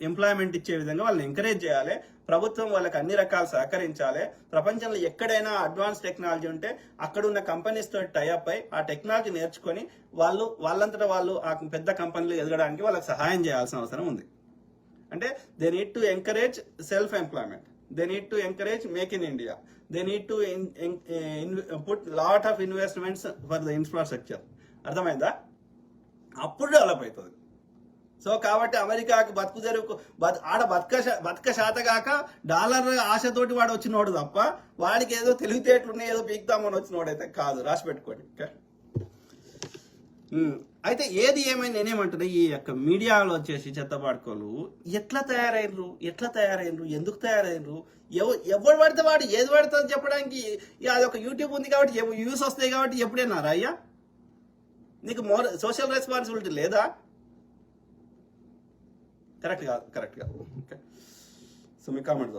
Employment ఇచ్చే విధంగా వాళ్ళని ఎంకరేజ్ చేయాలి. ప్రభుత్వం వాళ్ళకి అన్ని రకాలు సహకరించాలి. ప్రపంచంలో ఎక్కడైనా అడ్వాన్స్ టెక్నాలజీ ఉంటే అక్కడ ఉన్న కంపెనీస్ తో టైఅప్ అయి ఆ టెక్నాలజీ నేర్చుకొని వాళ్ళంతటా వాళ్ళు ఆ పెద్ద కంపెనీలు ఎదగడానికి వాళ్ళకి సహాయం చేయాల్సిన అవసరం ఉంది. అంటే they need to encourage self employment, they need to encourage make in India, they need to put lot of investments for the infrastructure. అర్థమైందా? అప్పుడు డెవలప్ అవుతుంది. సో కాబట్టి అమెరికాకు బతుకు తెరుకు ఆడ బతక శాతగాక డాలర్ ఆశతోటి వాడు వచ్చినోడు తప్ప వాడికి ఏదో తెలివితేటలున్నాయి ఏదో పీక్తామని వచ్చినోడు అయితే కాదు. రాసి పెట్టుకోండి. అయితే ఏది ఏమైనా నేనేమంటున్నా, ఈ యొక్క మీడియాలో వచ్చేసి చెత్తపాడుకోలు ఎట్లా తయారైనరు, ఎందుకు తయారైనరు, ఎవరు పడితే వాడు ఏది పడుతుంది చెప్పడానికి. అది ఒక యూట్యూబ్ ఉంది కాబట్టి వ్యూస్ వస్తాయి కాబట్టి ఎప్పుడైనా అయ్యా నీకు సోషల్ రెస్పాన్సిబిలిటీ లేదా? కరెక్ట్ కాదు. ఓకే, సో మీ కామెంట్